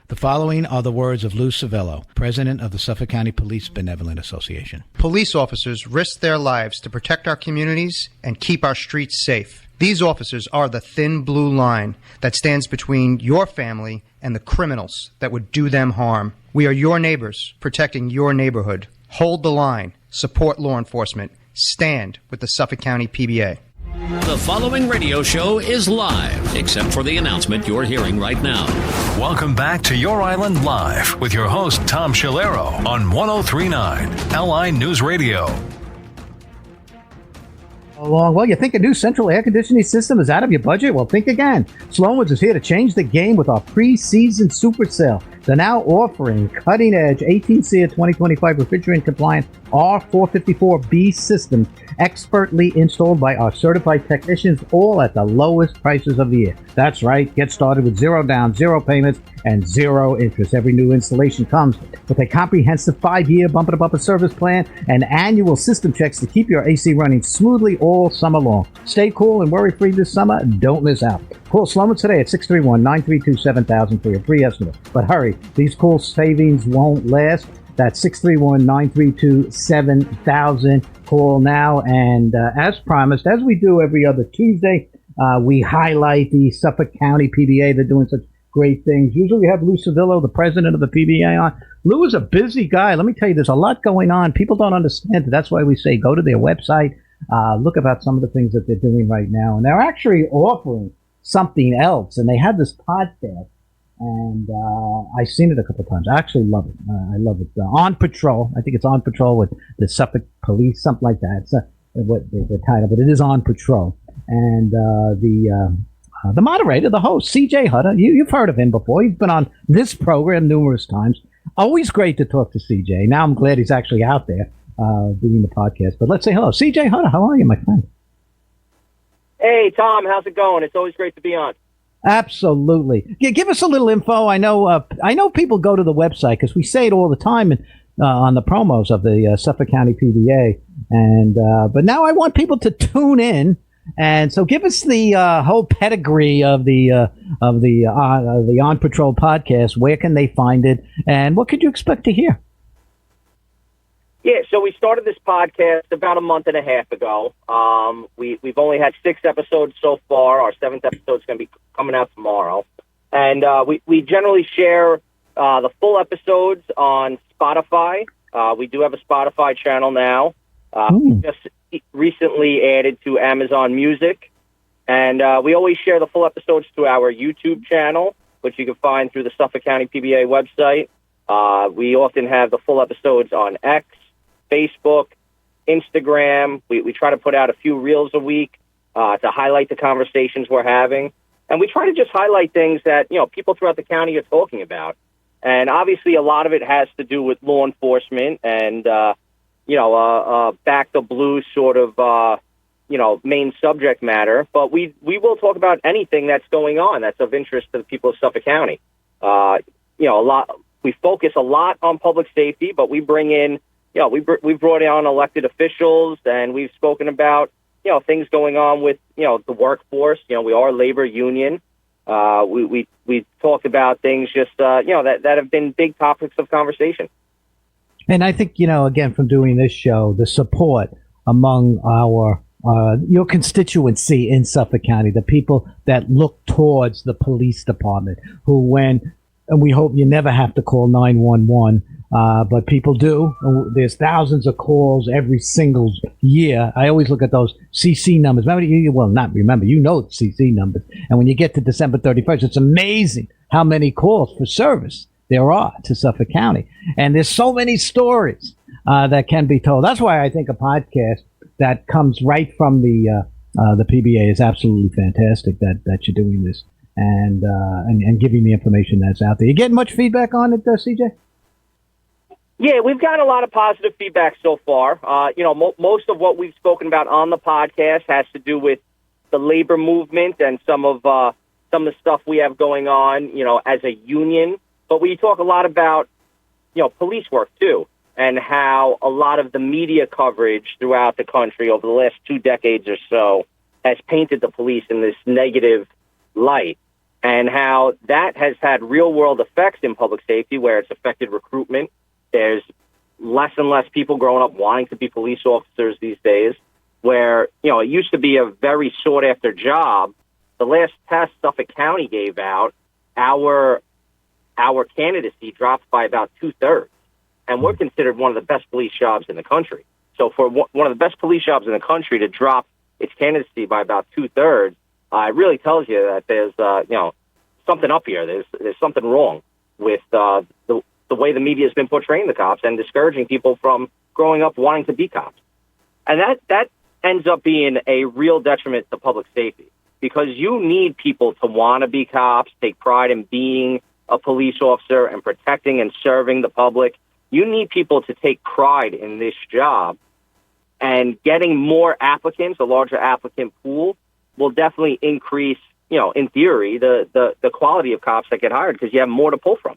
The following are the words of Lou Savello, president of the Suffolk County Police Benevolent Association. Police officers risk their lives to protect our communities and keep our streets safe. These officers are the thin blue line that stands between your family and the criminals that would do them harm. We are your neighbors, protecting your neighborhood. Hold the line. Support law enforcement. Stand with the Suffolk County PBA. The following radio show is live, except for the announcement you're hearing right now. Welcome back to Your Island Live with your host, Tom Schiliro, on 103.9 LI News Radio. Well, you think a new central air conditioning system is out of your budget? Well, think again. Sloanwoods is here to change the game with our pre-season super sale. They're now offering cutting-edge 18-SEER 2025 refrigerant-compliant R454B systems expertly installed by our certified technicians, all at the lowest prices of the year. That's right. Get started with zero down, zero payments, and zero interest. Every new installation comes with a comprehensive 5-year bumper-to-bumper service plan and annual system checks to keep your AC running smoothly all summer long. Stay cool and worry-free this summer. Don't miss out. Call Sloanwoods today at 631-932-7000 for your free estimate. But hurry, these cool savings won't last. That's 631-932-7000. Call now. And as promised, as we do every other Tuesday, we highlight the Suffolk County PBA. They're doing such great things. Usually we have Lou Savello, the president of the PBA, on. Lou is a busy guy. Let me tell you, there's a lot going on. People don't understand it. That's why we say go to their website, look about some of the things that they're doing right now. And they're actually offering something else. And they have this podcast. And I've seen it a couple of times. I actually love it. I love it. On Patrol. I think it's On Patrol with the Suffolk Police, something like that. It's what the title, but it is On Patrol. And the moderator, the host, CJ Hutter, you've heard of him before. He's been on this program numerous times. Always great to talk to CJ. Now I'm glad he's actually out there doing the podcast. But let's say hello. CJ Hutter, how are you, my friend? Hey, Tom, how's it going? It's always great to be on. Absolutely. Give us a little info. I know people go to the website because we say it all the time on the promos of the Suffolk County PBA. And but now I want people to tune in. And so give us the whole pedigree of the On Patrol podcast. Where can they find it? And what could you expect to hear? Yeah, so we started this podcast about a month and a half ago. We've only had 6 episodes so far. Our 7th episode is going to be coming out tomorrow. And we generally share the full episodes on Spotify. We do have a Spotify channel now. We just recently added to Amazon Music. And we always share the full episodes to our YouTube channel, which you can find through the Suffolk County PBA website. We often have the full episodes on X, Facebook, Instagram. We try to put out a few reels a week to highlight the conversations we're having. And we try to just highlight things that, people throughout the county are talking about. And obviously a lot of it has to do with law enforcement and, back the blue sort of, main subject matter. But we will talk about anything that's going on that's of interest to the people of Suffolk County. We focus a lot on public safety, but we bring in we brought on elected officials, and we've spoken about, things going on with, the workforce. We are a labor union. We talked about things just, that have been big topics of conversation. And I think, again, from doing this show, the support among your constituency in Suffolk County, the people that look towards the police department, and we hope you never have to call 911. But people do. There's thousands of calls every single year. I always look at those CC numbers. You know the CC numbers. And when you get to December 31st, it's amazing how many calls for service there are to Suffolk County. And there's so many stories that can be told. That's why I think a podcast that comes right from the PBA is absolutely fantastic that you're doing this and giving the information that's out there. You getting much feedback on it, CJ? Yeah, we've gotten a lot of positive feedback so far. Most of what we've spoken about on the podcast has to do with the labor movement and some of the stuff we have going on, as a union. But we talk a lot about, police work too, and how a lot of the media coverage throughout the country over the last 2 decades or so has painted the police in this negative light. and how that has had real-world effects in public safety where it's affected recruitment. There's less and less people growing up wanting to be police officers these days, where, it used to be a very sought-after job. The last test Suffolk County gave out, our candidacy dropped by about 2/3, and we're considered one of the best police jobs in the country. So for one of the best police jobs in the country to drop its candidacy by about 2/3, it really tells you that there's something up here. There's something wrong with the way the media has been portraying the cops and discouraging people from growing up wanting to be cops. And that ends up being a real detriment to public safety, because you need people to want to be cops, take pride in being a police officer and protecting and serving the public. You need people to take pride in this job, and getting more applicants, a larger applicant pool, will definitely increase, in theory, the quality of cops that get hired, because you have more to pull from.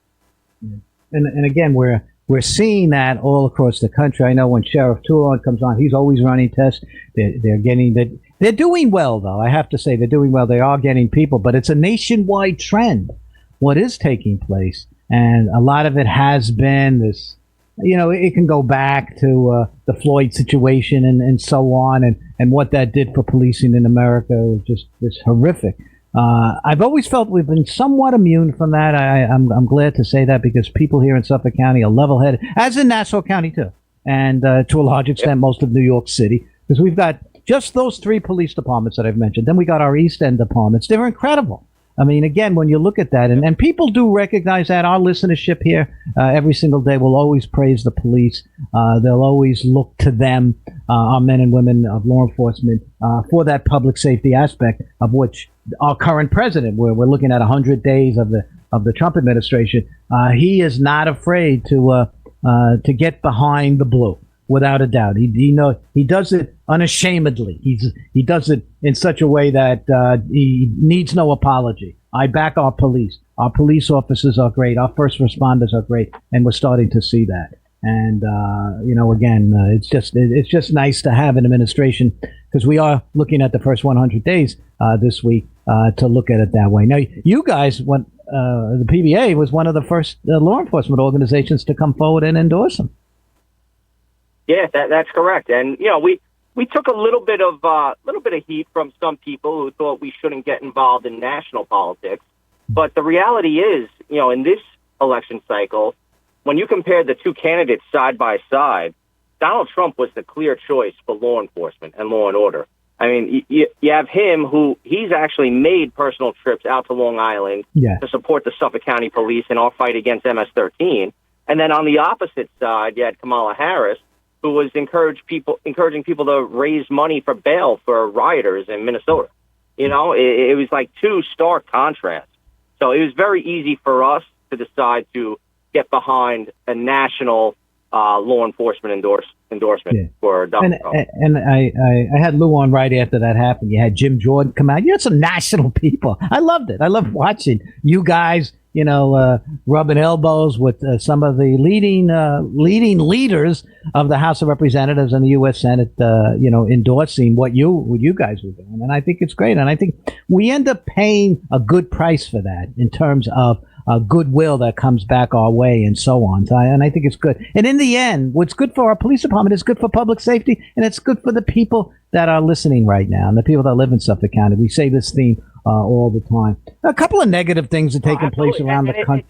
And again, we're seeing that all across the country. I know when Sheriff Toulon comes on, he's always running tests. They're doing well, though. I have to say they're doing well. They are getting people, but it's a nationwide trend, what is taking place. And a lot of it has been this, it can go back to the Floyd situation and so on, and what that did for policing in America was just horrific. I've always felt we've been somewhat immune from that. I'm glad to say that, because people here in Suffolk County are level-headed, as in Nassau County too, and to a large extent most of New York City, because we've got just those 3 police departments that I've mentioned. Then we got our East End departments. They're incredible. I mean, again, when you look at that, and people do recognize that, our listenership here every single day will always praise the police. They'll always look to them, our men and women of law enforcement, for that public safety aspect, of which our current president, we're looking at 100 days of the Trump administration. He is not afraid to get behind the blue, without a doubt. He does it unashamedly. He does it in such a way that he needs no apology. I back our police. Our police officers are great. Our first responders are great, and we're starting to see that. And again, it's just nice to have an administration, because we are looking at the first 100 days this week to look at it that way. Now, you guys, the PBA was one of the first law enforcement organizations to come forward and endorse them. Yeah, that's correct. And we took a little bit of heat from some people who thought we shouldn't get involved in national politics. But the reality is, in this election cycle, when you compare the 2 candidates side by side, Donald Trump was the clear choice for law enforcement and law and order. I mean, you have him, who he's actually made personal trips out to Long Island to support the Suffolk County Police in our fight against MS-13. And then on the opposite side, you had Kamala Harris, who was encouraging people to raise money for bail for rioters in Minnesota. It was like 2 stark contrasts. So it was very easy for us to decide to get behind a national law enforcement endorsement for Donald Trump. And I had Lou on right after that happened. You had Jim Jordan come out. You had some national people. I loved it. I loved watching you guys, rubbing elbows with some of the leading leaders of the House of Representatives and the U.S. Senate, endorsing what you guys were doing. And I think it's great. And I think we end up paying a good price for that in terms of goodwill that comes back our way and so on. And I think it's good. And in the end, what's good for our police department is good for public safety, and it's good for the people that are listening right now and the people that live in Suffolk County. We say this theme all the time. A couple of negative things are taking place around the country.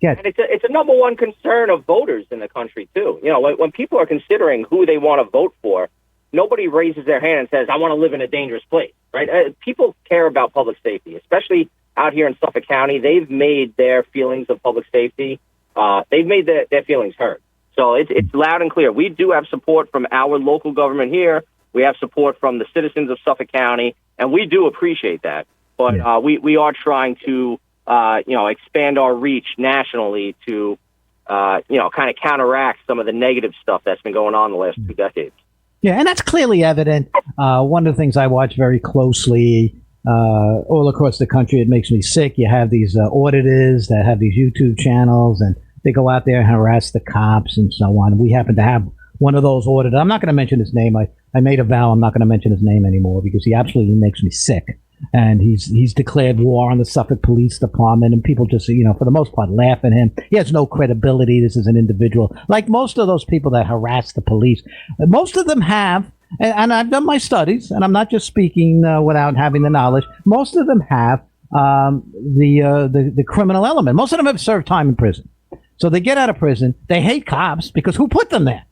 Yes, and it's a number one concern of voters in the country too. When people are considering who they want to vote for, nobody raises their hand and says, "I want to live in a dangerous place." Right? People care about public safety, especially out here in Suffolk County. They've made their feelings of public safety. They've made their feelings heard. So it's loud and clear. We do have support from our local government here. We have support from the citizens of Suffolk County, and we do appreciate that. But we are trying to expand our reach nationally to kind of counteract some of the negative stuff that's been going on the last 2 decades. Yeah, and that's clearly evident. One of the things I watch very closely all across the country, it makes me sick. You have these auditors that have these YouTube channels, and they go out there and harass the cops and so on. We happen to have one of those auditors. I'm not going to mention his name. I made a vow I'm not going to mention his name anymore because he absolutely makes me sick. and he's declared war on the Suffolk Police Department, and people just, for the most part, laugh at him. He has no credibility. This is an individual, like most of those people that harass the police. Most of them have, and I've done my studies, and I'm not just speaking without having the knowledge. Most of them have the criminal element. Most of them have served time in prison. So they get out of prison. They hate cops because who put them there?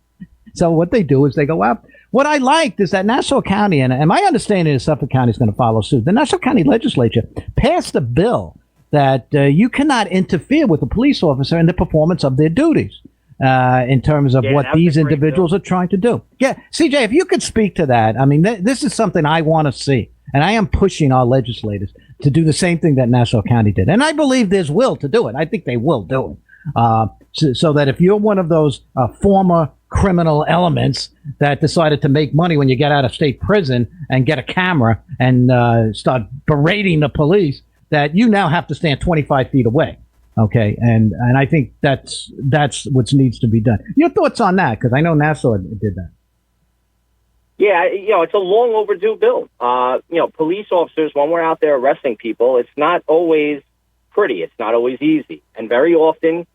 So what they do is they go out. What I liked is that Nassau County, and my understanding is Suffolk County is going to follow suit. The Nassau County legislature passed a bill that you cannot interfere with a police officer in the performance of their duties in terms of what these individuals are trying to do. Yeah, CJ, if you could speak to that. I mean, this is something I want to see. And I am pushing our legislators to do the same thing that Nassau County did. And I believe there's will to do it. I think they will do it. So that if you're one of those former criminal elements that decided to make money when you get out of state prison and get a camera and start berating the police, that you now have to stand 25 feet away. Okay, and I think that's what needs to be done. Your thoughts on that? Because I know Nassau did that. Yeah, it's a long overdue bill. Police officers, when we're out there arresting people, it's not always pretty. It's not always easy. And very often,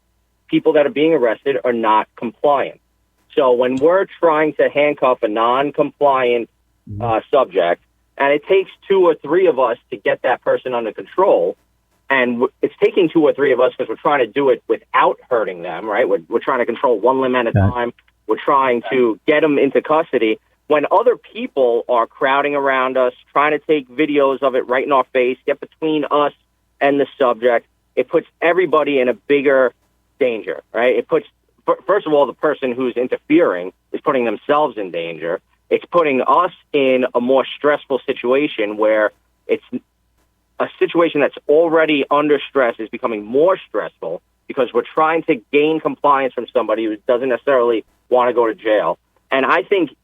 people that are being arrested are not compliant. So when we're trying to handcuff a non-compliant subject, and it takes 2 or 3 of us to get that person under control, and it's taking 2 or 3 of us because we're trying to do it without hurting them, right? We're trying to control one limb at a time. We're trying to get them into custody. When other people are crowding around us, trying to take videos of it right in our face, get between us and the subject, it puts everybody in a bigger danger, right? It puts, first of all, the person who's interfering is putting themselves in danger. It's putting us in a more stressful situation where it's a situation that's already under stress is becoming more stressful because we're trying to gain compliance from somebody who doesn't necessarily want to go to jail. And I think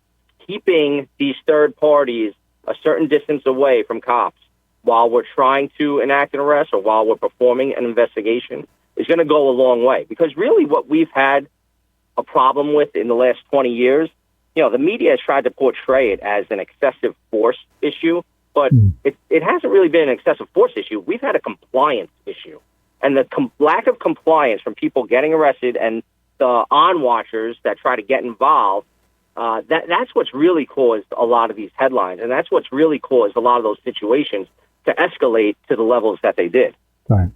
keeping these third parties a certain distance away from cops while we're trying to enact an arrest or while we're performing an investigation is going to go a long way. Because really what we've had a problem with in the last 20 years, the media has tried to portray it as an excessive force issue, but it hasn't really been an excessive force issue. We've had a compliance issue. And the lack of compliance from people getting arrested and the on-watchers that try to get involved, that's what's really caused a lot of these headlines. And that's what's really caused a lot of those situations to escalate to the levels that they did. Right.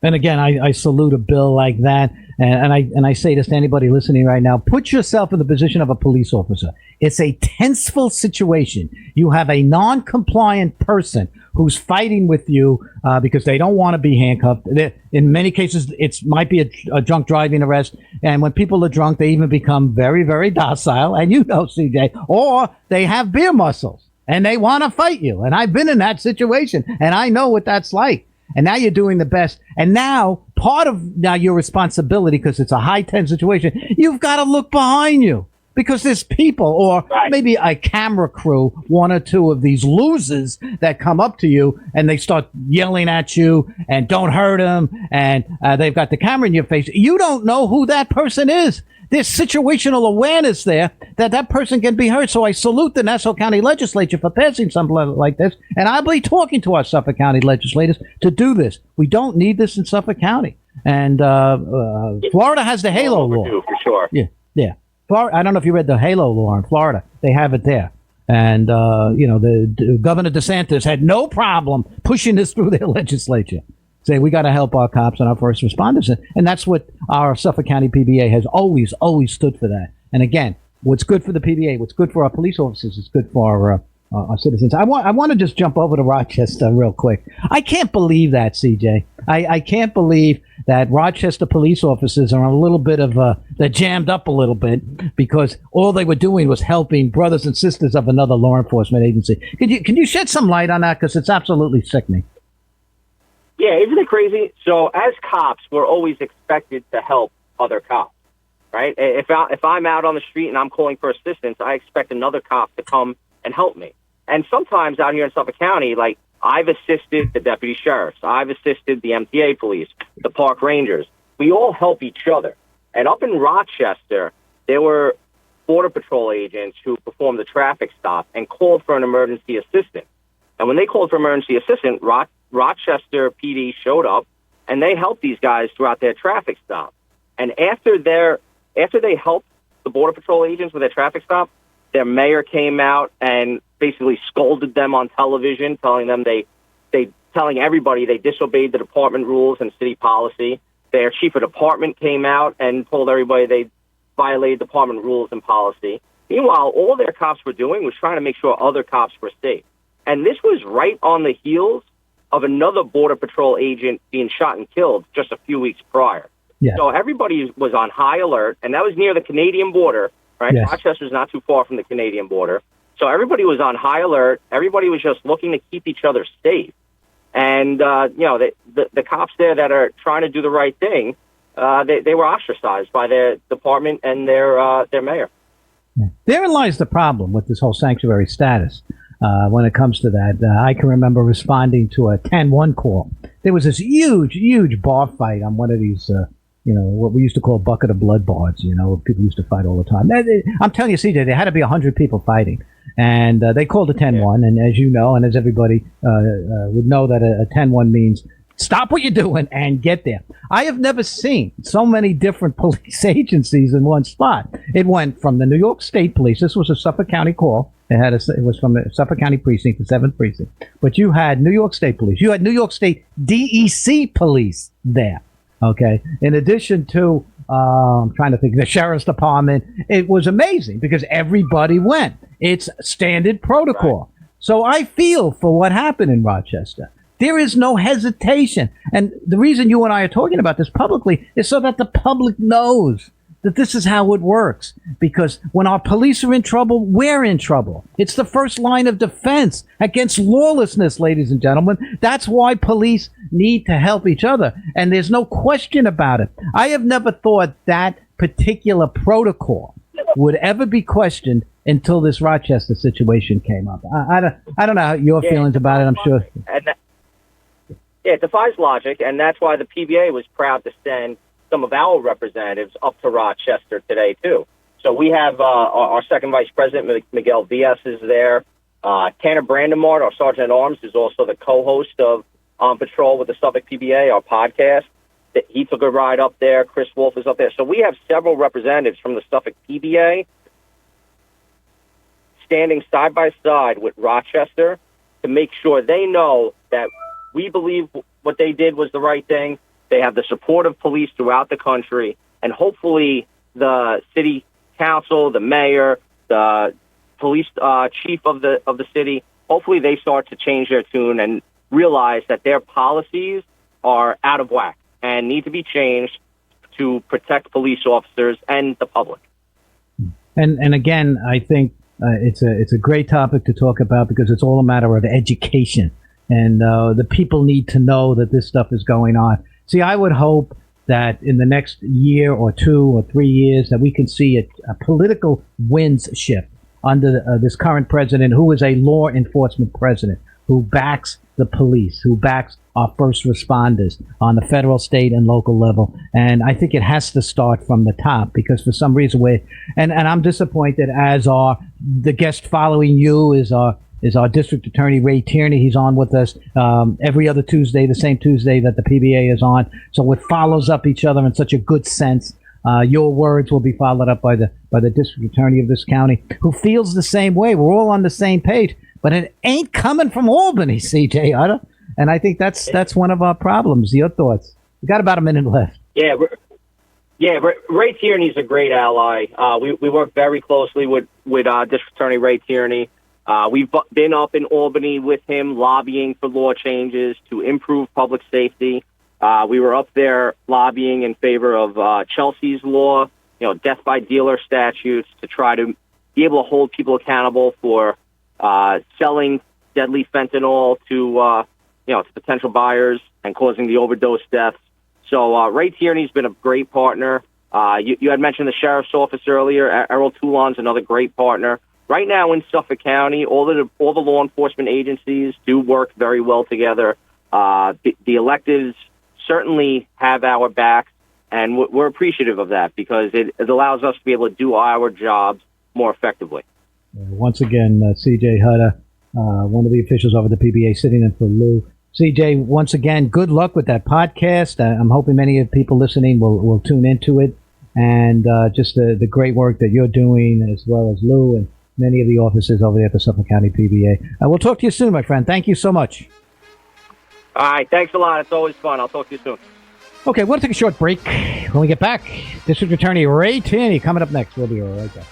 And again, I salute a bill like that. And I say this to anybody listening right now, put yourself in the position of a police officer. It's a tenseful situation. You have a non-compliant person who's fighting with you because they don't want to be handcuffed. In many cases, it might be a drunk driving arrest. And when people are drunk, they even become very, very docile. And CJ, or they have beer muscles and they want to fight you. And I've been in that situation and I know what that's like. And now you're doing the best. And now part of your responsibility, because it's a high tense situation, you've got to look behind you because there's people or maybe a camera crew, 1 or 2 of these losers that come up to you and they start yelling at you and don't hurt them. And they've got the camera in your face. You don't know who that person is. There's situational awareness there that person can be hurt. So I salute the Nassau County legislature for passing something like this. And I'll be talking to our Suffolk County legislators to do this. We don't need this in Suffolk County. And Florida has the Halo law. For sure. Yeah. I don't know if you read the Halo law in Florida. They have it there. And, the Governor DeSantis had no problem pushing this through their legislature. Say we got to help our cops and our first responders. And that's what our Suffolk County PBA has always stood for that. And again, what's good for the PBA, what's good for our police officers is good for our citizens. I want to just jump over to Rochester real quick. I can't believe that, CJ. I can't believe that Rochester police officers are a little bit of they're jammed up a little bit because all they were doing was helping brothers and sisters of another law enforcement agency. Can you shed some light on that? Because it's absolutely sickening. Yeah, isn't it crazy? So as cops, we're always expected to help other cops, right? If I'm out on the street and I'm calling for assistance, I expect another cop to come and help me. And sometimes out here in Suffolk County, like I've assisted the deputy sheriffs, I've assisted the MTA police, the park rangers. We all help each other. And up in Rochester, there were Border Patrol agents who performed the traffic stop and called for an emergency assistance. And when they called for emergency assistance, Rochester PD showed up, and they helped these guys throughout their traffic stop. And after they helped the Border Patrol agents with their traffic stop, their mayor came out and basically scolded them on television, telling everybody they disobeyed the department rules and city policy. Their chief of department came out and told everybody they violated department rules and policy. Meanwhile, all their cops were doing was trying to make sure other cops were safe. And this was right on the heels of another Border Patrol agent being shot and killed just a few weeks prior. Yeah. So everybody was on high alert, and that was near the Canadian border, right? Yes. Rochester's not too far from the Canadian border. So everybody was on high alert. Everybody was just looking to keep each other safe. And, the cops there that are trying to do the right thing, they were ostracized by their department and their mayor. Yeah. Therein lies the problem with this whole sanctuary status. When it comes to that, I can remember responding to a 10-1 call. There was this huge bar fight on one of these, what we used to call bucket of blood bars, people used to fight all the time. I'm telling you, CJ, there had to be 100 people fighting. And they called a 10-1. And as you know, and as everybody would know, that a 10-1 means stop what you're doing and get there. I have never seen so many different police agencies in one spot. It went from the New York State Police. This was a Suffolk County call. It was from the Suffolk County precinct, the 7th precinct. But you had New York State Police. You had New York State DEC Police there. Okay. In addition to, I'm trying to think, the Sheriff's Department. It was amazing because everybody went. It's standard protocol. Right. So I feel for what happened in Rochester. There is no hesitation. And the reason you and I are talking about this publicly is so that the public knows that this is how it works. Because when our police are in trouble, we're in trouble. It's the first line of defense against lawlessness, ladies and gentlemen. That's why police need to help each other. And there's no question about it. I have never thought that particular protocol would ever be questioned until this Rochester situation came up. I don't know your feelings about it, I'm sure. It defies logic, and that's why the PBA was proud to send some of our representatives up to Rochester today, too. So we have our second vice president, Miguel Villas, is there. Tanner Brandemart, our sergeant at arms, is also the co-host of On Patrol with the Suffolk PBA, our podcast. He took a ride up there. Chris Wolf is up there. So we have several representatives from the Suffolk PBA standing side by side with Rochester to make sure they know that we believe what they did was the right thing. They have the support of police throughout the country, and hopefully the city council, the mayor, the police chief of the city, hopefully they start to change their tune and realize that their policies are out of whack and need to be changed to protect police officers and the public. And again, I think it's a great topic to talk about because it's all a matter of education. And the people need to know that this stuff is going on. See, I would hope that in the next year or 2 or 3 years that we can see a political winds shift under this current president, who is a law enforcement president, who backs the police, who backs our first responders on the federal, state, and local level. And I think it has to start from the top because for some reason and I'm disappointed, as the guest following you is our district attorney, Ray Tierney. He's on with us every other Tuesday, the same Tuesday that the PBA is on. So it follows up each other in such a good sense. Your words will be followed up by the district attorney of this county, who feels the same way. We're all on the same page, but it ain't coming from Albany, CJ Utter. And I think that's one of our problems. Your thoughts? We got about a minute left. Yeah, Ray Tierney's a great ally. We work very closely with District Attorney Ray Tierney. We've been up in Albany with him lobbying for law changes to improve public safety. We were up there lobbying in favor of Chelsea's law, death by dealer statutes, to try to be able to hold people accountable for selling deadly fentanyl to potential buyers and causing the overdose deaths. So Ray Tierney's been a great partner. You had mentioned the sheriff's office earlier. Errol Toulon's another great partner. Right now in Suffolk County, all the law enforcement agencies do work very well together. The electives certainly have our backs, and we're appreciative of that because it allows us to be able to do our jobs more effectively. Once again, CJ Hutter, one of the officials over the PBA, sitting in for Lou. CJ, once again, good luck with that podcast. I'm hoping many of the people listening will tune into it, and just the great work that you're doing, as well as Lou and many of the officers over there at the Suffolk County PBA. We'll talk to you soon, my friend. Thank you so much. All right, thanks a lot. It's always fun. I'll talk to you soon. Okay, we'll take a short break. When we get back, District Attorney Ray Tierney coming up next. We'll be right back.